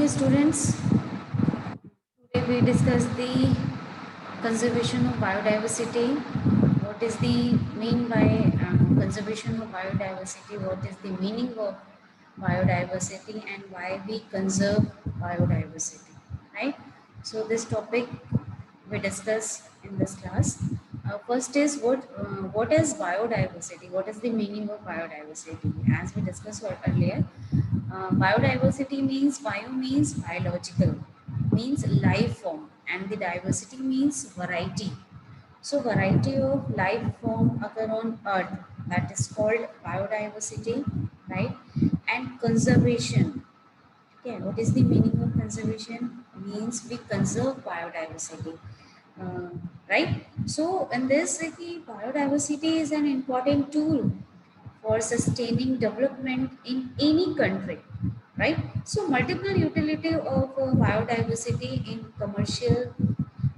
students. Today we discuss the conservation of biodiversity. What is the mean by conservation of biodiversity? What is the meaning of biodiversity and why we conserve biodiversity? Right. So this topic we discuss in this class. First is what is biodiversity? What is the meaning of biodiversity? As we discussed earlier, biodiversity means bio means biological, means life form, and the diversity means variety. So variety of life form occur on earth, that is called biodiversity, right? And conservation. Okay, what is the meaning of conservation? Means we conserve biodiversity, uh, right? So in this, the biodiversity is an important tool for sustaining development in any country, right? So multiple utility of biodiversity in commercial,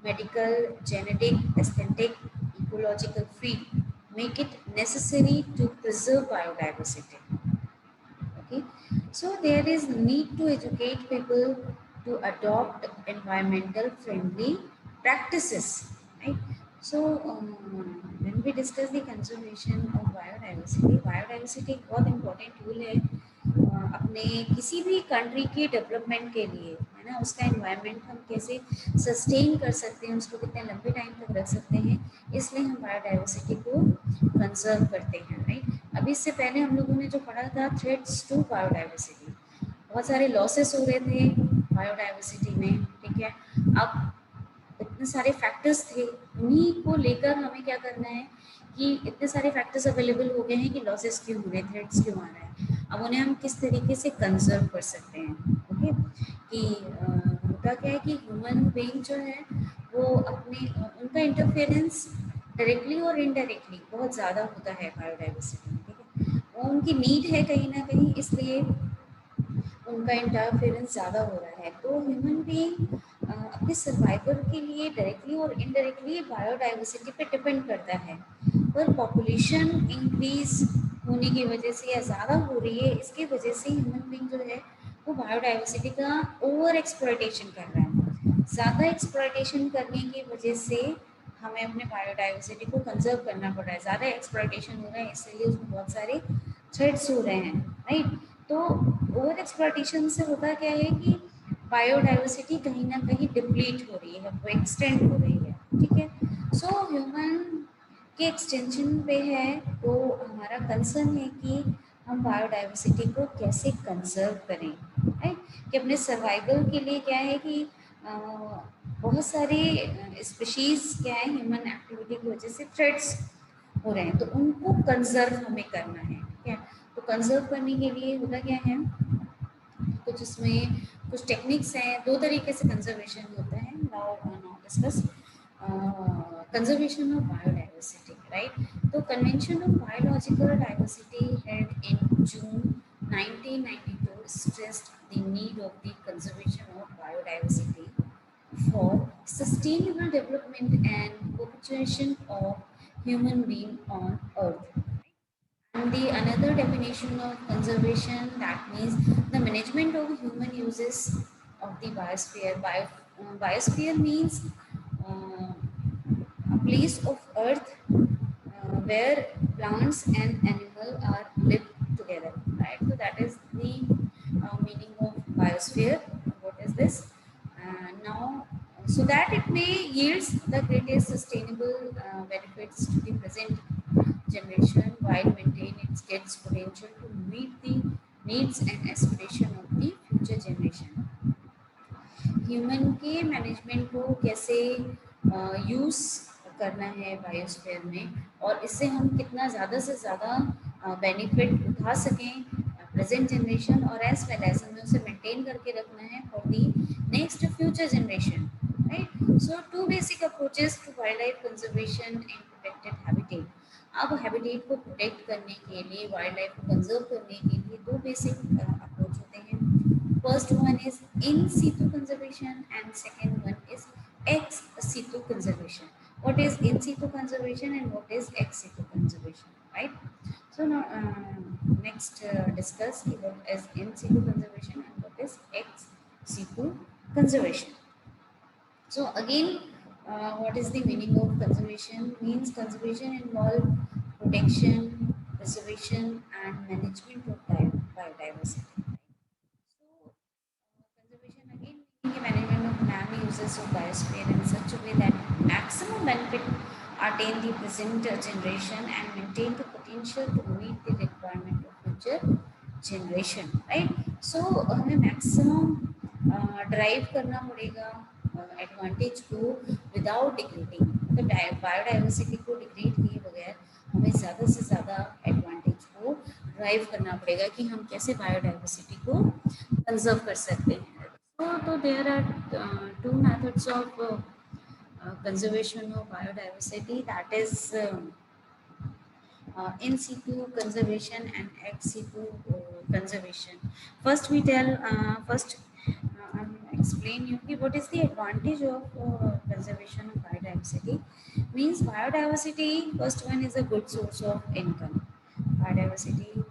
medical, genetic, aesthetic, ecological field make it necessary to preserve biodiversity. Okay, so there is need to educate people to adopt environmental friendly practices, right? So when we discuss the conservation of biodiversity, biodiversity एक बहुत important tool है अपने किसी भी country के development के लिए, है ना? उसका एनवायरनमेंट हम कैसे सस्टेन कर सकते हैं, उसको कितने लंबे टाइम तक रख सकते हैं, इसलिए हम बायोडाइवर्सिटी को कंजर्व करते हैं, राइट? अभी इससे पहले हम लोगों ने जो पढ़ा था थ्रेट्स टू बायोडाइवर्सिटी, बहुत सारे लॉसेस हो रहे थे बायोडाइवर्सिटी में, ठीक है? अब इतने सारे फैक्टर्स थे, उन्हीं को लेकर हमें क्या करना है कि इतने सारे फैक्टर्स अवेलेबल हो गए हैं कि लॉसेस क्यों हो रहे हैं, थ्रेट्स क्यों आ रहे हैं, अब उन्हें हम किस तरीके से कंजर्व कर सकते हैं। ओके, कि होता क्या है कि ह्यूमन बीइंग जो है वो अपने उनका इंटरफेरेंस डायरेक्टली और इनडायरेक्टली बहुत ज़्यादा होता है बायोडाइवर्सिटी में, ठीक है? वो उनकी नीड है कहीं ना कहीं, इसलिए उनका इंटरफेरेंस ज़्यादा हो रहा है। तो ह्यूमन बीइंग अपने सर्वाइवल के लिए डायरेक्टली और इनडायरेक्टली बायोडाइवर्सिटी पे डिपेंड करता है, पर पॉपुलेशन इंक्रीज होने की वजह से या ज़्यादा हो रही है, इसकी वजह से ह्यूमन बीइंग जो है वो बायोडाइवर्सिटी का ओवर एक्सप्लॉयटेशन कर रहा है। ज़्यादा एक्सप्लॉयटेशन करने की वजह से हमें अपने बायोडाइवर्सिटी को कंजर्व करना पड़ रहा है। ज़्यादा एक्सप्लॉयटेशन हो रहा है, इसलिए उसमें बहुत सारे थ्रेट्स हो रहे हैं, राइट? तो ओवर एक्सप्लॉयटेशन से होता क्या है कि बायोडाइवर्सिटी कहीं ना कहीं डिप्लीट हो रही है, वो एक्सटेंड हो रही है, ठीक है? सो ह्यूमन के एक्सटेंशन पे है, तो हमारा कंसर्न है कि हम बायोडाइवर्सिटी को कैसे कंजर्व करें, राइट? कि अपने सर्वाइवल के लिए क्या है कि बहुत सारे स्पीशीज क्या है ह्यूमन एक्टिविटी की वजह से थ्रेट्स हो रहे हैं, तो उनको कंजर्व हमें करना है, ठीक है? तो कंजर्व करने के लिए होता क्या है, कुछ इसमें कुछ टेक्निक्स हैं, दो तरीके से कंजर्वेशन होता है। Now discuss conservation of biodiversity, right? तो convention of biological diversity held in June 1992 stressed the need of the conservation of biodiversity for sustainable development and perpetuation of human being on earth. And the another definition of conservation, that means the management of human uses of the biosphere. Biosphere means uh, a place of earth where plants and animal are live together, right? So that is the meaning of biosphere. What is this? Now, so that it may yields the greatest sustainable benefits to the present generation while maintaining its potential to meet the needs and aspiration of the future generation. Human के management को कैसे use करना है biosphere में, और इससे हम कितना ज़्यादा से ज़्यादा बेनिफिट उठा सकें प्रेजेंट जनरेशन, और एज वेल एज हमें उसे मेंटेन करके रखना है for the next future generation, right? So two basic approaches to wildlife conservation and protected habitat. अब हैबिटेट को प्रोटेक्ट करने के लिए, वाइल्ड लाइफ को कंजर्व करने के लिए दो बेसिक अप्रोच होते हैं। First one is in situ conservation and second one is ex situ conservation. What is in situ conservation and what is ex situ conservation, right? So now next discuss what is in situ conservation and what is ex conservation. So again, what is the meaning of conservation? Means conservation involve protection, preservation, and management of biodiversity. So conservation again meaning the management of land uses of biosphere in such a way that maximum benefit attain the present generation and maintain the potential to meet the requirement of future generation. Right? So हमें maximum drive करना पड़ेगा advantage को without degrading, मतलब biodiversity को degrade किए बगैर हमें ज़्यादा से ज़्यादा एडवांटेज को ड्राइव करना पड़ेगा कि हम कैसे बायोडाइवर्सिटी को कंजर्व कर सकते हैं. तो there are two methods of conservation of biodiversity, that is in situ conservation and ex situ conservation. First we tell first explain you what is the advantage of conservation of biodiversity. Means biodiversity, first one is a good source of income. Biodiversity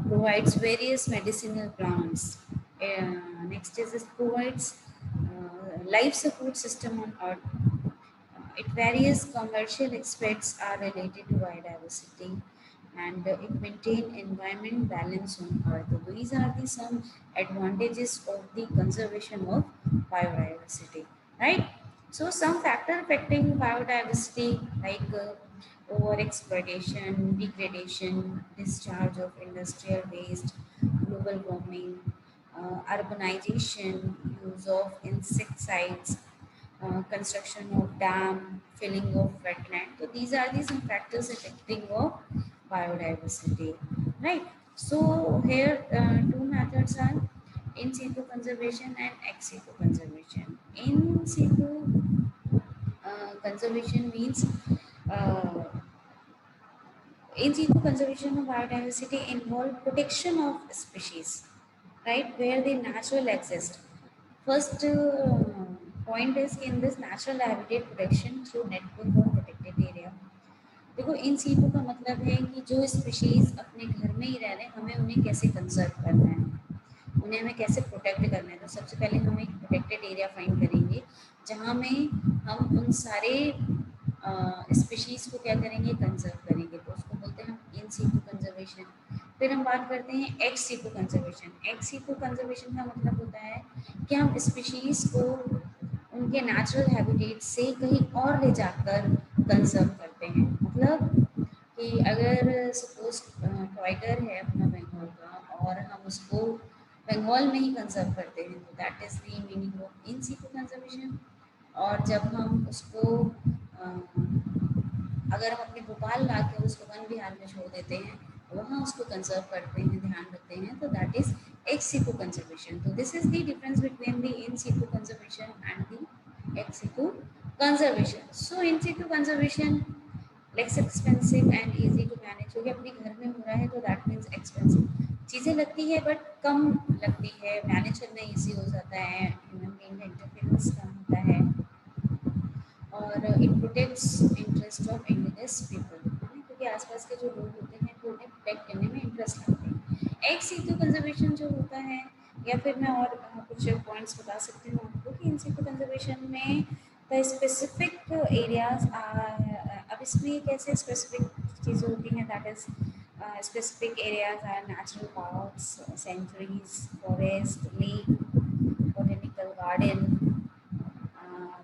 provides various medicinal plants. Next is it provides life support system on earth. It various commercial aspects are related to biodiversity, and it maintain environment balance on earth. So these are the some advantages of the conservation of biodiversity, right? So some factor affecting biodiversity like overexploitation, degradation, discharge of industrial waste, global warming, urbanization, use of insecticides, construction of dam, filling of wetland. So these are the some factors affecting of biodiversity, right? So here two methods are in situ conservation and ex situ conservation. In situ conservation means uh, in situ conservation of biodiversity involve protection of species, right, where they natural exist. First point is in this natural habitat protection through network of protected area. देखो इन सीटों का मतलब है कि जो species अपने घर में ही रह रहे हैं हमें उन्हें कैसे कंजर्व करना है, उन्हें हमें कैसे प्रोटेक्ट करना है. तो सबसे पहले हम एक प्रोटेक्टेड एरिया फाइंड करेंगे जहाँ में हम उन सारे स्पीशीज को क्या करेंगे, कंजर्व करेंगे. तो उसको बोलते हैं हम इन सीटू कंजर्वेशन. फिर हम बात करते हैं ex situ conservation. Ex situ conservation का मतलब होता है कि हम स्पीशीज को उनके नेचुरल हैबिटेट से कहीं और ले जाकर कंजर्व करते हैं. मतलब कि अगर सपोज टाइगर है अपना बंगाल का और हम उसको बंगाल में ही कंजर्व करते हैं तो that is the meaning of in situ conservation. और जब हम उसको अगर हम अपने भोपाल ला के उसको वन विहार में छोड़ देते हैं वहाँ उसको कंजर्व करते हैं, ध्यान रखते हैं, तो that is ex situ conservation. तो this is the difference between the in situ conservation and the ex situ conservation. So in situ conservation less expensive and easy to manage. क्योंकि अपने घर में हो रहा है तो दैट मीन्स एक्सपेंसिव. चीज़ें लगती है बट कम लगती है, मैनेज करना ईजी हो जाता है, ह्यूमन बीइंग का इंटरफेरेंस कम होता है, और it protects interest of indigenous people, क्योंकि आसपास के जो लोग होते हैं वो उन्हें प्रोटेक्ट करने में इंटरेस्ट लाते हैं. एक सीटू कंजर्वेशन जो होता है, या फिर मैं और कुछ पॉइंट्स बता सकती हूँ आपको कि इन सीटू कंजर्वेशन में द स्पेसिफिक एरियाज, अब इसमें कैसे स्पेसिफिक चीज़ें होती हैं, that is specific areas are natural parks, sanctuaries, forest, lake, botanical garden,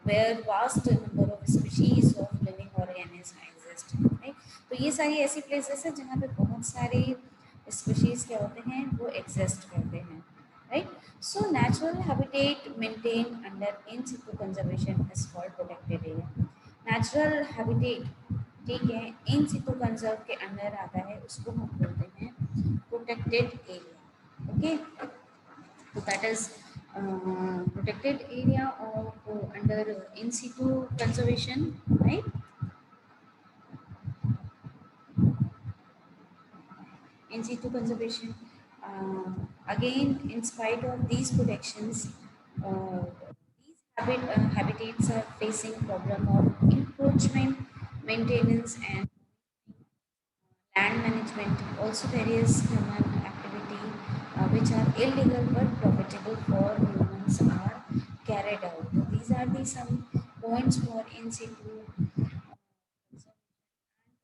where vast number of species of living organisms exist. Right? तो ये सारी ऐसी प्लेसेस है जहाँ पे बहुत सारे स्पीशीज क्या होते हैं वो एग्जिस्ट करते हैं. Right. So natural habitat maintain under in Situ conservation is called protected area. Natural habitat, ठीक है, इन सिटू कंजर्व के अंडर आता है, उसको हम बोलते हैं protected area. Okay. So that is protected area of under in situ conservation, right? In situ conservation. Again, in spite of these protections, these habitats are facing problem of encroachment, maintenance, and land management. Also, various human activity which are illegal but profitable for humans are some points for in situ.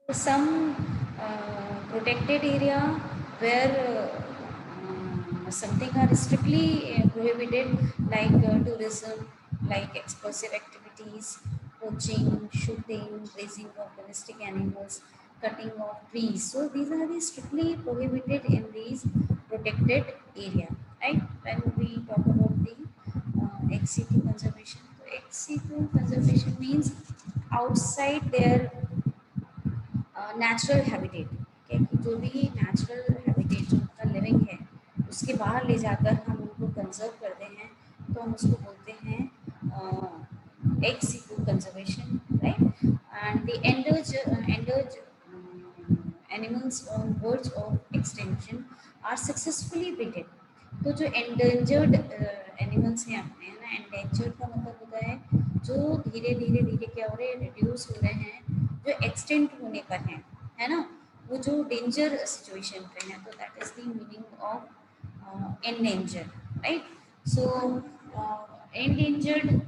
Some protected area where something are strictly prohibited, like tourism, like explosive activities, poaching, shooting, raising of domestic animals, cutting of trees. So these are the strictly prohibited in these protected area, right? When we talk about the ex-situ conservation, so ex-situ conservation means outside their natural habitat, ठीक है, कि जो भी natural habitat जो उनका living है उसके बाहर ले जाकर हम उनको कंजर्व करते हैं, तो हम उसको बोलते हैं ex situ conservation, right? And the endangered animals on verge of extinction are successfully breeded. तो जो एंडेंजर्ड एनिमल्स हैं अपने, है ना, एंडेंजर्ड का मतलब होता है जो धीरे धीरे धीरे क्या हो रहे हैं, रिड्यूस हो रहे हैं, जो एक्सटेंट होने पर हैं, है ना, वो जो डेंजर सिचुएशन पे हैं, तो that is the meaning of endangered, right? So endangered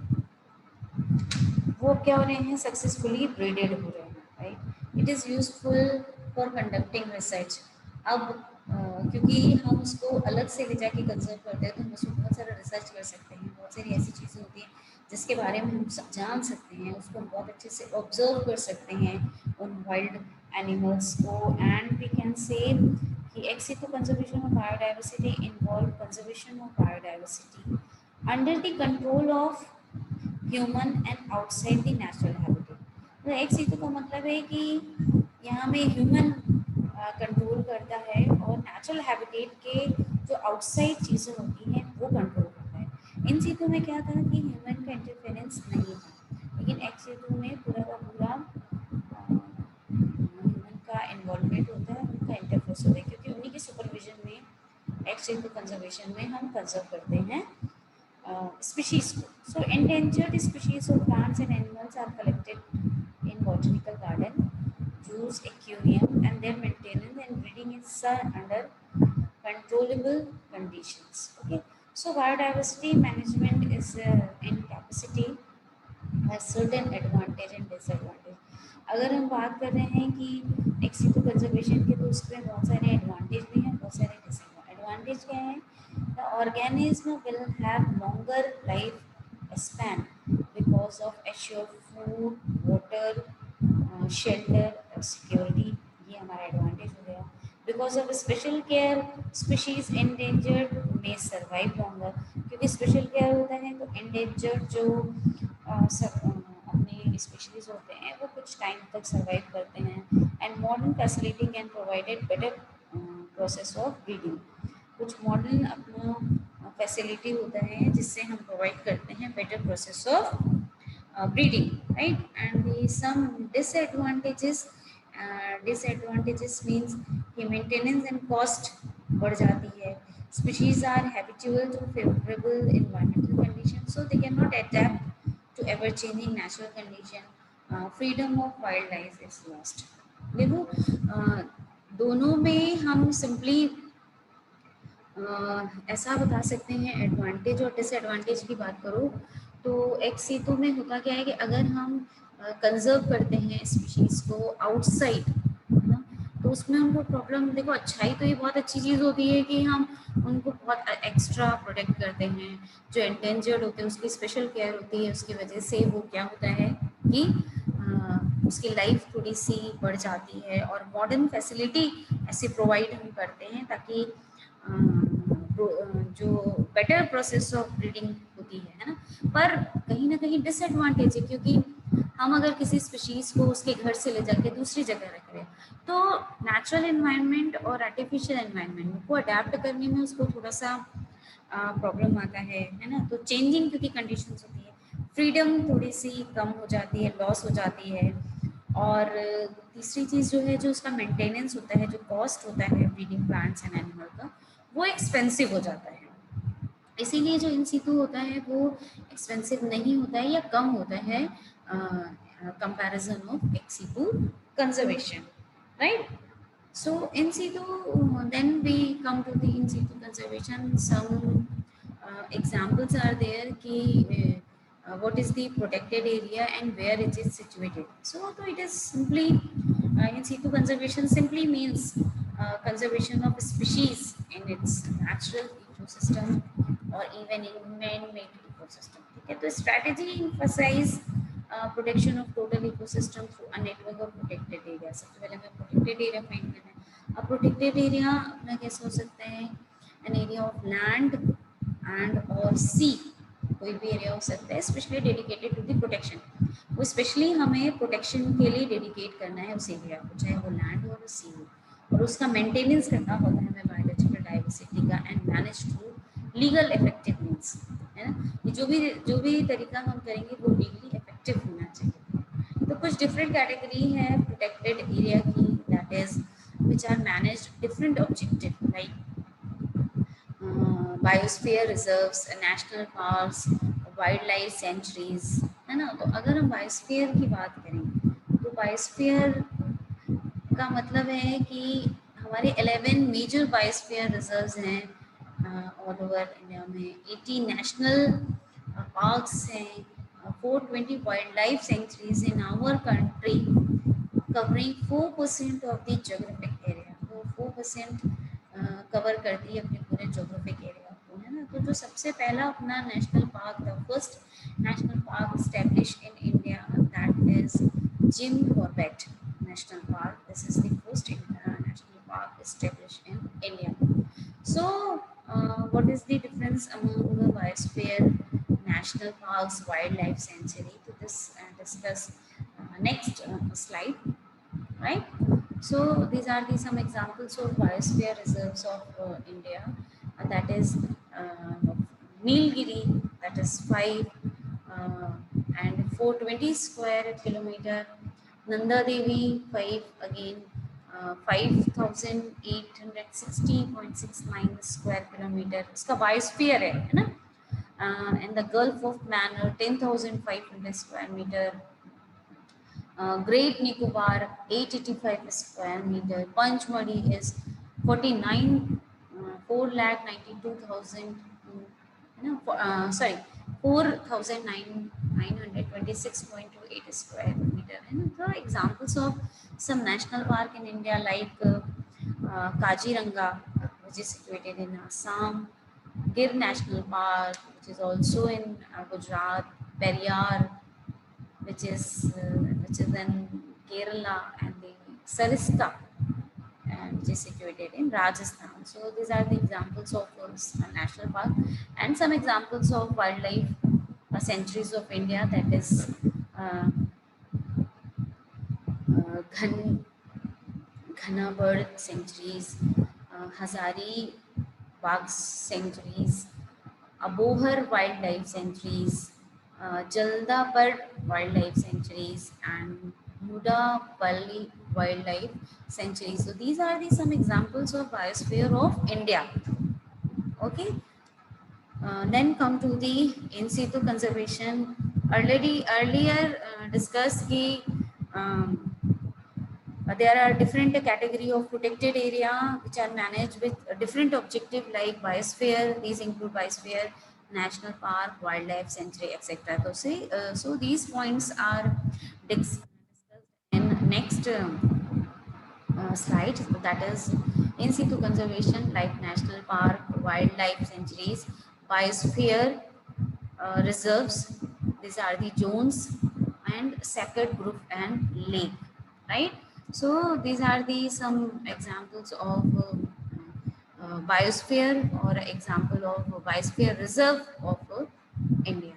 वो क्या हो रहे हैं, सक्सेसफुली ब्रीडेड हो रहे हैं, right? It is useful for conducting research. अब क्योंकि हम उसको अलग से ले जाके कंजर्व करते हैं तो हम उसमें बहुत सारा रिसर्च कर सकते हैं, बहुत सारी ऐसी चीज़ें होती हैं जिसके बारे में हम सब जान सकते हैं, उसको हम बहुत अच्छे से ऑब्जर्व कर सकते हैं उन वाइल्ड एनिमल्स को। एंड वी कैन से कि ex situ conservation of biodiversity involve conservation of biodiversity under the control of human and outside the natural habitat. तो एक सीटू का मतलब है कि यहाँ में ह्यूमन कंट्रोल करता है और नेचुरल हैबिटेट के जो आउटसाइड चीज़ें होती हैं वो कंट्रोल करता है। इन सीटू में क्या था कि ह्यूमन का इंटरफेरेंस नहीं था, लेकिन एक सीटू में पूरा का पूरा ह्यूमन का इन्वॉल्वमेंट होता है, उनका इंटरफेस होता है, क्योंकि उन्हीं के सुपरविजन में एक्स सीटू कंजर्वेशन में हम कंजर्व करते हैं species को। So endangered species of plants and animals are collected in botanical garden, zoos, aquarium, and their maintenance and breeding is under controllable conditions. Okay, so biodiversity management is in capacity has certain advantage and disadvantage। अगर हम बात कर रहे हैं कि ex situ conservation के, तो उसमें बहुत सारे एडवांटेज भी हैं, बहुत सारे डिसएडवांटेज। एडवांटेज क्या है? The organism will have longer life span because of assured food, water, shelter, security। ये हमारा एडवांटेज हो गया। Because of special care, species endangered may survive longer। क्योंकि स्पेशल केयर होता है तो endangered जो अपने स्पीशीज होते हैं वो कुछ टाइम तक सर्वाइव करते हैं। And modern facility can provided better process of breeding. कुछ मॉडर्न अपना फैसिलिटी होता है जिससे हम प्रोवाइड करते हैं better process of breeding, right? And some disadvantages means कि मेंटेनेंस एंड कॉस्ट बढ़ जाती है। Species are habitual to favourable environmental condition, so they can not adapt to ever changing natural condition. Freedom of wildlife is lost. देखो दोनों में हम simply ऐसा बता सकते हैं, एडवांटेज और डिसएडवांटेज की बात करो तो एक सीटू में होता क्या है कि अगर हम कंजर्व करते हैं स्पीशीज को आउटसाइड, है ना, तो उसमें हमको प्रॉब्लम, देखो अच्छाई तो ये बहुत अच्छी चीज़ होती है कि हम उनको बहुत एक्स्ट्रा प्रोटेक्ट करते हैं। जो एंडेंजर्ड होते हैं उसकी स्पेशल केयर होती है, उसकी वजह से वो क्या होता है कि उसकी लाइफ थोड़ी सी बढ़ जाती है। और मॉडर्न फैसिलिटी ऐसे प्रोवाइड हम करते हैं ताकि जो बेटर प्रोसेस ऑफ ब्रीडिंग होती है ना। पर कहीं ना कहीं डिसएडवांटेज है, क्योंकि हम अगर किसी स्पीशीज को उसके घर से ले जाके दूसरी जगह रख रहे हैं तो नेचुरल एनवायरनमेंट और आर्टिफिशियल एनवायरनमेंट को अडेप्ट करने में उसको थोड़ा सा प्रॉब्लम आता है ना। तो चेंजिंग क्योंकि कंडीशंस होती है, फ्रीडम थोड़ी सी कम हो जाती है, लॉस हो जाती है। और तीसरी चीज़ जो है, जो उसका मेंटेनेंस होता है, जो कॉस्ट होता है ब्रीडिंग प्लांट्स एंड एनिमल का, वो एक्सपेंसिव हो जाता है। इसीलिए जो इन सीटू होता है वो एक्सपेंसिव नहीं होता है या कम होता है comparison of ex situ conservation, right? So in situ, then we come to the in situ conservation. Some examples are there कि what is the protected area and where it is situated. So it is simply in situ conservation simply means conservation of species in its natural ecosystem or even in man-made ecosystem. Okay, तो strategy emphasize protection of total ecosystem through a network of protected area. सबसे पहले हमें protected area find करना है. अब protected area अपना कैसे हो सकता है? An area of land and और सी, कोई भी एरिया हो सकता है specially dedicated to the protection. वो स्पेशली हमें प्रोटेक्शन के लिए डेडिकेट करना है उस एरिया को, चाहे वो लैंड हो और सी हो, और उसका मेंटेनेंस करना होगा हमें बायोलॉजिकल डाइवर्सिटी का and manage through legal effective means, है ना. ये जो भी तरीका हम करेंगे वो लीगली इफेक्टिव होना चाहिए. तो कुछ डिफरेंट कैटेगरी है प्रोटेक्टेड एरिया की, that is which are manage different objective like biosphere reserves, national parks, wildlife sanctuaries, है ना. तो अगर हम बायोस्फीयर की बात करें तो बायोस्फीयर का मतलब है कि हमारे 11 मेजर बायोस्फीयर रिजर्व्स हैं ऑल ओवर इंडिया में, 80 नेशनल पार्क्स हैं, 420 wildlife sanctuaries in our country covering 4% of the geographic area. तो 4% कवर करती है अपने पूरे जोग्राफिक एरिया को, है ना. तो जो सबसे पहला अपना national park, the first national park established in India, that is Jim Corbett National Park. This is the first national park established in India. So, what is the difference among the biosphere, national parks, wildlife sanctuary? To this discuss next slide, right? So these are the some examples of biosphere reserves of India. That is Nilgiri, that is 5 and 420 square kilometer. Nanda Devi 5 again 5,860.69 square kilometer. इसका biosphere है ना. And the Gulf of Mannar 10,500 square meter. Great Nicobar 885 square meter. Panchmadi is 49 4,92,000, sorry 4,926.28 square meter. And the examples of some national park in India like Kaziranga, which is situated in Assam, Gir National Park, which is also in Gujarat, Periyar, which is in Kerala, and the Sarista, which is situated in Rajasthan. So these are the examples of national park and some examples of wildlife sanctuaries of India, that is Ghana bird sanctuaries, Hazari Bagh sanctuaries, Abohar wildlife sanctuaries, Jalda bird wildlife sanctuaries, and Mudapalli wildlife sanctuaries. So these are the some examples of biosphere of India. Okay. Then come to the in situ conservation. Earlier discussed ki there are different category of protected area which are managed with a different objective like biosphere. These include biosphere, national park, wildlife sanctuary, etc. So see, so these points are discussed in next slide. That is in situ conservation like national park, wildlife sanctuaries, biosphere reserves. These are the zones and sacred group and lake, right? So these are the some examples of biosphere or example of biosphere reserve of India.